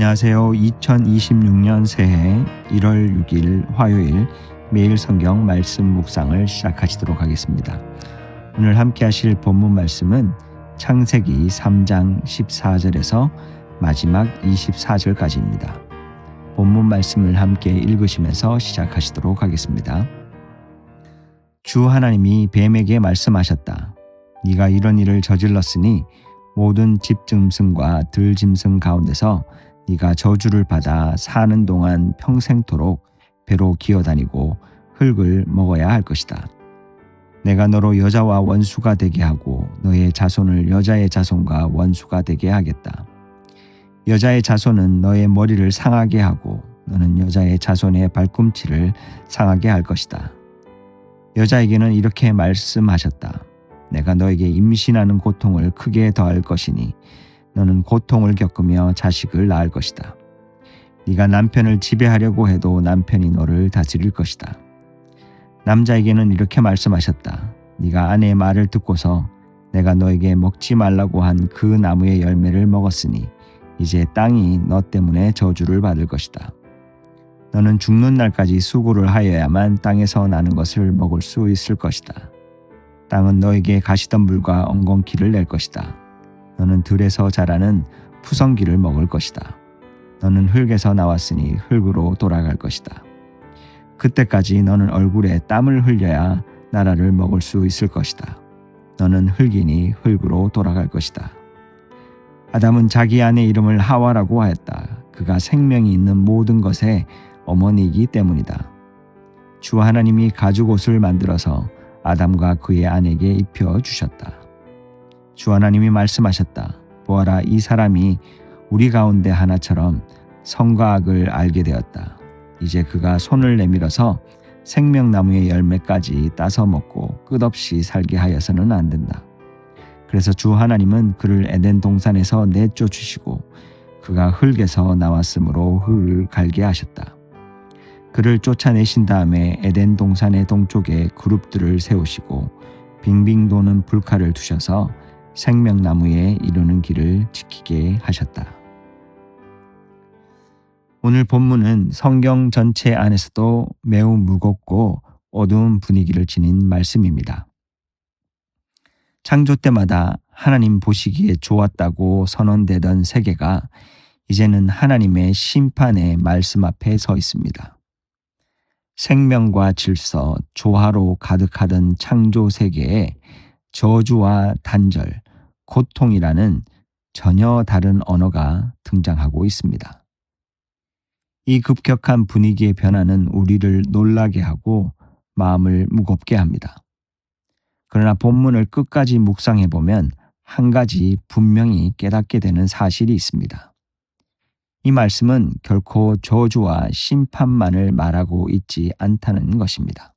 안녕하세요. 2026년 새해 1월 6일 화요일 매일 성경 말씀 묵상을 시작하시도록 하겠습니다. 오늘 함께 하실 본문 말씀은 창세기 3장 14절에서 마지막 24절까지입니다. 본문 말씀을 함께 읽으시면서 시작하시도록 하겠습니다. 주 하나님이 뱀에게 말씀하셨다. 네가 이런 일을 저질렀으니 모든 집짐승과 들짐승 가운데서 네가 저주를 받아 사는 동안 평생토록 배로 기어다니고 흙을 먹어야 할 것이다. 내가 너로 여자와 원수가 되게 하고 너의 자손을 여자의 자손과 원수가 되게 하겠다. 여자의 자손은 너의 머리를 상하게 하고 너는 여자의 자손의 발꿈치를 상하게 할 것이다. 여자에게는 이렇게 말씀하셨다. 내가 너에게 임신하는 고통을 크게 더할 것이니 너는 고통을 겪으며 자식을 낳을 것이다. 네가 남편을 지배하려고 해도 남편이 너를 다스릴 것이다. 남자에게는 이렇게 말씀하셨다. 네가 아내의 말을 듣고서 내가 너에게 먹지 말라고 한 그 나무의 열매를 먹었으니 이제 땅이 너 때문에 저주를 받을 것이다. 너는 죽는 날까지 수고를 하여야만 땅에서 나는 것을 먹을 수 있을 것이다. 땅은 너에게 가시덤불과 엉겅퀴를 낼 것이다. 너는 들에서 자라는 푸성기를 먹을 것이다. 너는 흙에서 나왔으니 흙으로 돌아갈 것이다. 그때까지 너는 얼굴에 땀을 흘려야 나라를 먹을 수 있을 것이다. 너는 흙이니 흙으로 돌아갈 것이다. 아담은 자기 아내 이름을 하와라고 하였다. 그가 생명이 있는 모든 것의 어머니이기 때문이다. 주 하나님이 가죽옷을 만들어서 아담과 그의 아내에게 입혀 주셨다. 주 하나님이 말씀하셨다. 보아라, 이 사람이 우리 가운데 하나처럼 선과 악을 알게 되었다. 이제 그가 손을 내밀어서 생명나무의 열매까지 따서 먹고 끝없이 살게 하여서는 안 된다. 그래서 주 하나님은 그를 에덴 동산에서 내쫓으시고 그가 흙에서 나왔으므로 흙을 갈게 하셨다. 그를 쫓아내신 다음에 에덴 동산의 동쪽에 그룹들을 세우시고 빙빙 도는 불칼을 두셔서 생명나무에 이르는 길을 지키게 하셨다. 오늘 본문은 성경 전체 안에서도 매우 무겁고 어두운 분위기를 지닌 말씀입니다. 창조 때마다 하나님 보시기에 좋았다고 선언되던 세계가 이제는 하나님의 심판의 말씀 앞에 서 있습니다. 생명과 질서, 조화로 가득하던 창조 세계에 저주와 단절, 고통이라는 전혀 다른 언어가 등장하고 있습니다. 이 급격한 분위기의 변화는 우리를 놀라게 하고 마음을 무겁게 합니다. 그러나 본문을 끝까지 묵상해 보면 한 가지 분명히 깨닫게 되는 사실이 있습니다. 이 말씀은 결코 저주와 심판만을 말하고 있지 않다는 것입니다.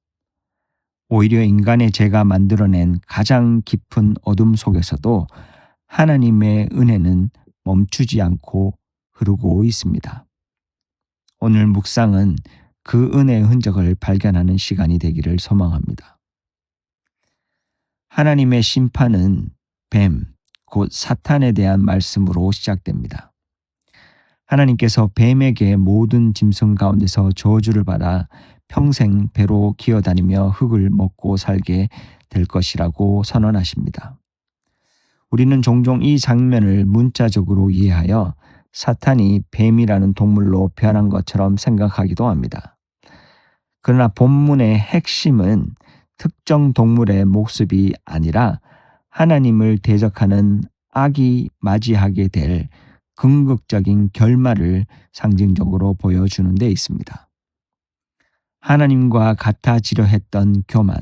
오히려 인간의 죄가 만들어낸 가장 깊은 어둠 속에서도 하나님의 은혜는 멈추지 않고 흐르고 있습니다. 오늘 묵상은 그 은혜의 흔적을 발견하는 시간이 되기를 소망합니다. 하나님의 심판은 뱀, 곧 사탄에 대한 말씀으로 시작됩니다. 하나님께서 뱀에게 모든 짐승 가운데서 저주를 받아 평생 배로 기어다니며 흙을 먹고 살게 될 것이라고 선언하십니다. 우리는 종종 이 장면을 문자적으로 이해하여 사탄이 뱀이라는 동물로 변한 것처럼 생각하기도 합니다. 그러나 본문의 핵심은 특정 동물의 모습이 아니라 하나님을 대적하는 악이 맞이하게 될 궁극적인 결말을 상징적으로 보여주는 데 있습니다. 하나님과 같아지려 했던 교만,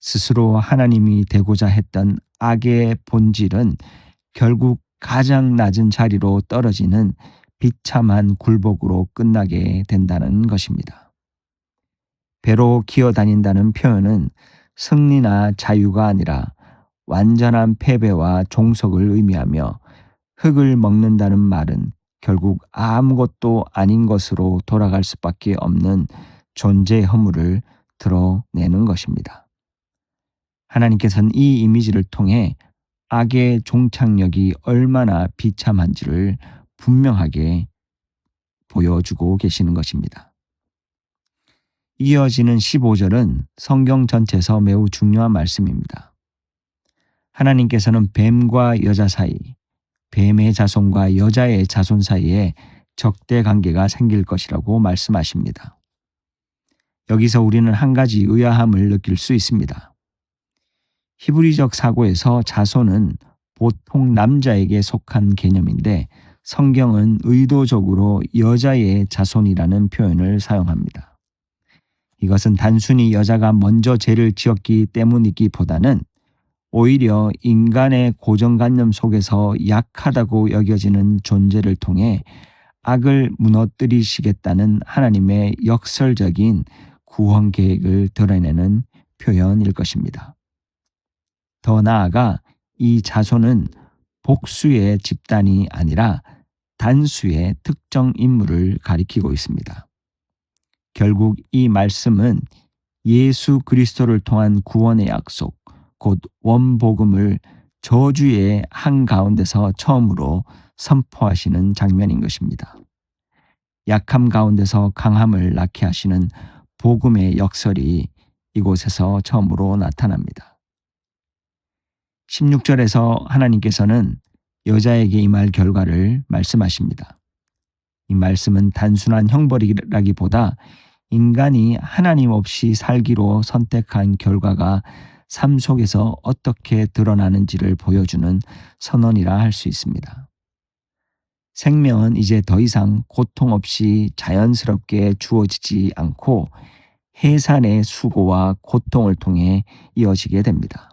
스스로 하나님이 되고자 했던 악의 본질은 결국 가장 낮은 자리로 떨어지는 비참한 굴복으로 끝나게 된다는 것입니다. 배로 기어다닌다는 표현은 승리나 자유가 아니라 완전한 패배와 종속을 의미하며 흙을 먹는다는 말은 결국 아무것도 아닌 것으로 돌아갈 수밖에 없는 존재 허물을 드러내는 것입니다. 하나님께서는 이 이미지를 통해 악의 종착역이 얼마나 비참한지를 분명하게 보여주고 계시는 것입니다. 이어지는 15절은 성경 전체에서 매우 중요한 말씀입니다. 하나님께서는 뱀과 여자 사이, 뱀의 자손과 여자의 자손 사이에 적대 관계가 생길 것이라고 말씀하십니다. 여기서 우리는 한 가지 의아함을 느낄 수 있습니다. 히브리적 사고에서 자손은 보통 남자에게 속한 개념인데 성경은 의도적으로 여자의 자손이라는 표현을 사용합니다. 이것은 단순히 여자가 먼저 죄를 지었기 때문이기보다는 오히려 인간의 고정관념 속에서 약하다고 여겨지는 존재를 통해 악을 무너뜨리시겠다는 하나님의 역설적인 구원 계획을 드러내는 표현일 것입니다. 더 나아가 이 자손은 복수의 집단이 아니라 단수의 특정 인물을 가리키고 있습니다. 결국 이 말씀은 예수 그리스도를 통한 구원의 약속, 곧 원복음을 저주의 한가운데서 처음으로 선포하시는 장면인 것입니다. 약함 가운데서 강함을 낳게 하시는 복음의 역설이 이곳에서 처음으로 나타납니다. 16절에서 하나님께서는 여자에게 임할 결과를 말씀하십니다. 이 말씀은 단순한 형벌이라기보다 인간이 하나님 없이 살기로 선택한 결과가 삶 속에서 어떻게 드러나는지를 보여주는 선언이라 할 수 있습니다. 생명은 이제 더 이상 고통 없이 자연스럽게 주어지지 않고 해산의 수고와 고통을 통해 이어지게 됩니다.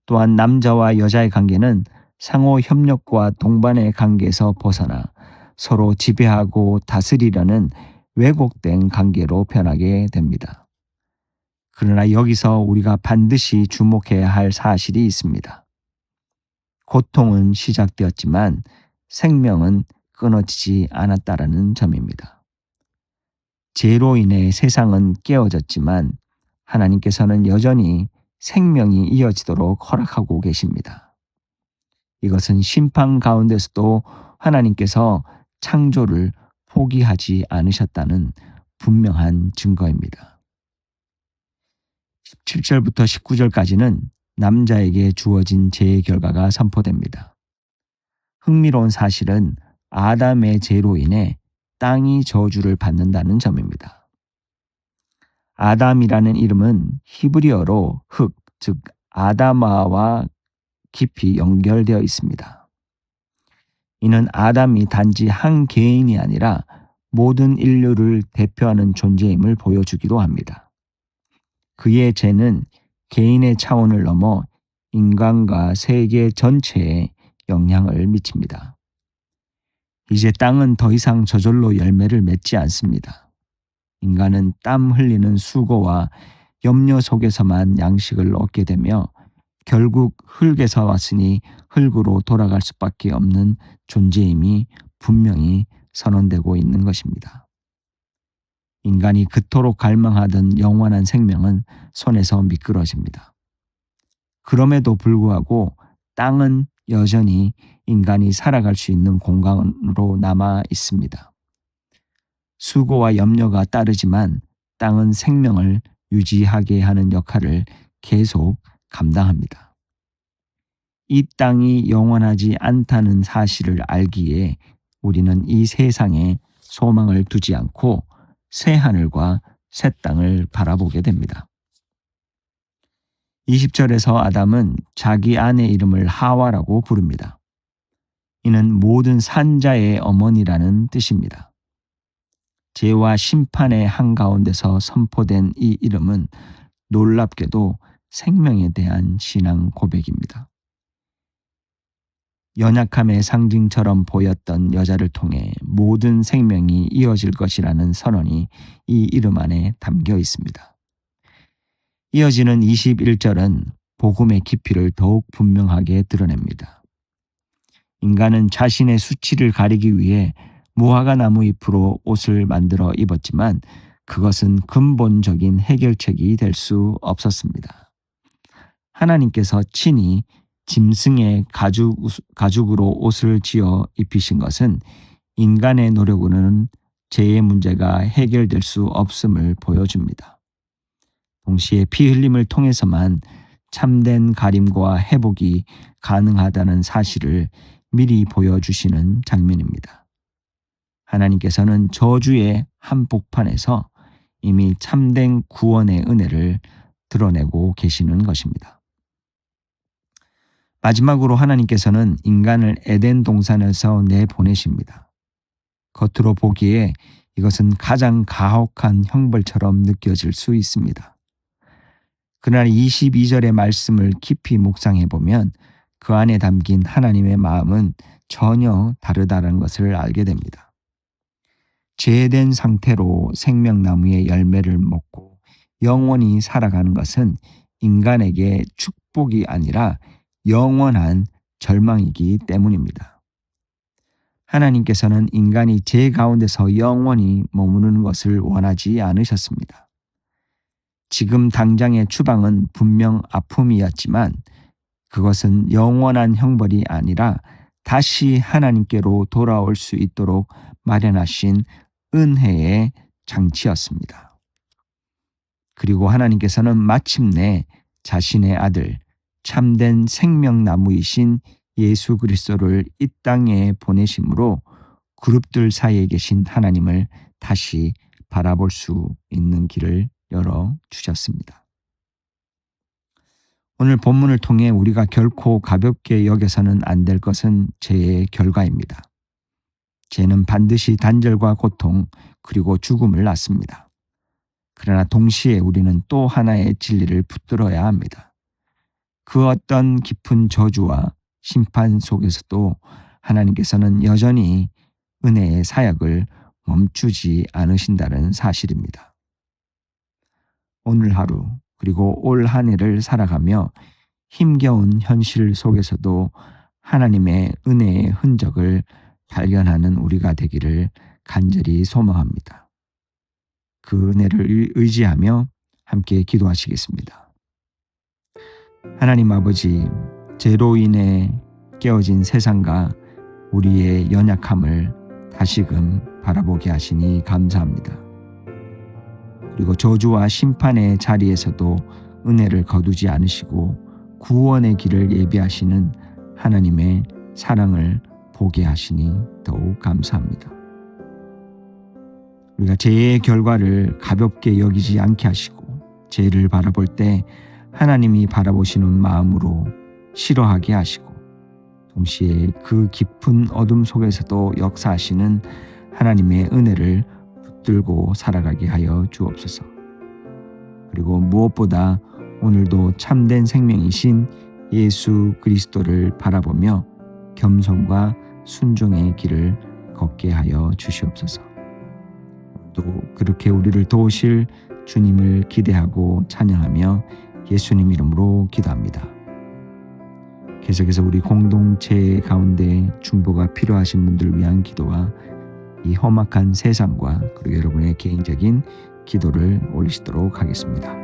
또한 남자와 여자의 관계는 상호 협력과 동반의 관계에서 벗어나 서로 지배하고 다스리려는 왜곡된 관계로 변하게 됩니다. 그러나 여기서 우리가 반드시 주목해야 할 사실이 있습니다. 고통은 시작되었지만 생명은 끊어지지 않았다라는 점입니다. 죄로 인해 세상은 깨어졌지만 하나님께서는 여전히 생명이 이어지도록 허락하고 계십니다. 이것은 심판 가운데서도 하나님께서 창조를 포기하지 않으셨다는 분명한 증거입니다. 17절부터 19절까지는 남자에게 주어진 죄의 결과가 선포됩니다. 흥미로운 사실은 아담의 죄로 인해 땅이 저주를 받는다는 점입니다. 아담이라는 이름은 히브리어로 흙, 즉 아다마와 깊이 연결되어 있습니다. 이는 아담이 단지 한 개인이 아니라 모든 인류를 대표하는 존재임을 보여주기도 합니다. 그의 죄는 개인의 차원을 넘어 인간과 세계 전체에 영향을 미칩니다. 이제 땅은 더 이상 저절로 열매를 맺지 않습니다. 인간은 땀 흘리는 수고와 염려 속에서만 양식을 얻게 되며 결국 흙에서 왔으니 흙으로 돌아갈 수밖에 없는 존재임이 분명히 선언되고 있는 것입니다. 인간이 그토록 갈망하던 영원한 생명은 손에서 미끄러집니다. 그럼에도 불구하고 땅은 여전히 인간이 살아갈 수 있는 공간으로 남아 있습니다. 수고와 염려가 따르지만 땅은 생명을 유지하게 하는 역할을 계속 감당합니다. 이 땅이 영원하지 않다는 사실을 알기에 우리는 이 세상에 소망을 두지 않고 새 하늘과 새 땅을 바라보게 됩니다. 20절에서 아담은 자기 아내 이름을 하와라고 부릅니다. 이는 모든 산자의 어머니라는 뜻입니다. 죄와 심판의 한가운데서 선포된 이 이름은 놀랍게도 생명에 대한 신앙 고백입니다. 연약함의 상징처럼 보였던 여자를 통해 모든 생명이 이어질 것이라는 선언이 이 이름 안에 담겨 있습니다. 이어지는 21절은 복음의 깊이를 더욱 분명하게 드러냅니다. 인간은 자신의 수치를 가리기 위해 무화과 나무 잎으로 옷을 만들어 입었지만 그것은 근본적인 해결책이 될 수 없었습니다. 하나님께서 친히 짐승의 가죽으로 옷을 지어 입히신 것은 인간의 노력으로는 죄의 문제가 해결될 수 없음을 보여줍니다. 동시에 피 흘림을 통해서만 참된 가림과 회복이 가능하다는 사실을 미리 보여주시는 장면입니다. 하나님께서는 저주의 한복판에서 이미 참된 구원의 은혜를 드러내고 계시는 것입니다. 마지막으로 하나님께서는 인간을 에덴 동산에서 내보내십니다. 겉으로 보기에 이것은 가장 가혹한 형벌처럼 느껴질 수 있습니다. 그러나 22절의 말씀을 깊이 묵상해 보면 그 안에 담긴 하나님의 마음은 전혀 다르다는 것을 알게 됩니다. 죄된 상태로 생명나무의 열매를 먹고 영원히 살아가는 것은 인간에게 축복이 아니라 영원한 절망이기 때문입니다. 하나님께서는 인간이 죄 가운데서 영원히 머무르는 것을 원하지 않으셨습니다. 지금 당장의 추방은 분명 아픔이었지만 그것은 영원한 형벌이 아니라 다시 하나님께로 돌아올 수 있도록 마련하신 은혜의 장치였습니다. 그리고 하나님께서는 마침내 자신의 아들, 참된 생명나무이신 예수 그리스도를 이 땅에 보내심으로 그룹들 사이에 계신 하나님을 다시 바라볼 수 있는 길을 열어주셨습니다. 오늘 본문을 통해 우리가 결코 가볍게 여겨서는 안 될 것은 죄의 결과입니다. 죄는 반드시 단절과 고통 그리고 죽음을 낳습니다. 그러나 동시에 우리는 또 하나의 진리를 붙들어야 합니다. 그 어떤 깊은 저주와 심판 속에서도 하나님께서는 여전히 은혜의 사역을 멈추지 않으신다는 사실입니다. 오늘 하루 그리고 올 한 해를 살아가며 힘겨운 현실 속에서도 하나님의 은혜의 흔적을 발견하는 우리가 되기를 간절히 소망합니다. 그 은혜를 의지하며 함께 기도하시겠습니다. 하나님 아버지, 죄로 인해 깨어진 세상과 우리의 연약함을 다시금 바라보게 하시니 감사합니다. 그리고 저주와 심판의 자리에서도 은혜를 거두지 않으시고 구원의 길을 예비하시는 하나님의 사랑을 보게 하시니 더욱 감사합니다. 우리가 죄의 결과를 가볍게 여기지 않게 하시고 죄를 바라볼 때 하나님이 바라보시는 마음으로 싫어하게 하시고 동시에 그 깊은 어둠 속에서도 역사하시는 하나님의 은혜를 붙들고 살아가게 하여 주옵소서. 그리고 무엇보다 오늘도 참된 생명이신 예수 그리스도를 바라보며 겸손과 순종의 길을 걷게 하여 주시옵소서. 또 그렇게 우리를 도우실 주님을 기대하고 찬양하며 예수님 이름으로 기도합니다. 계속해서 우리 공동체 가운데 중보가 필요하신 분들을 위한 기도와 이 험악한 세상과 그리고 여러분의 개인적인 기도를 올리시도록 하겠습니다.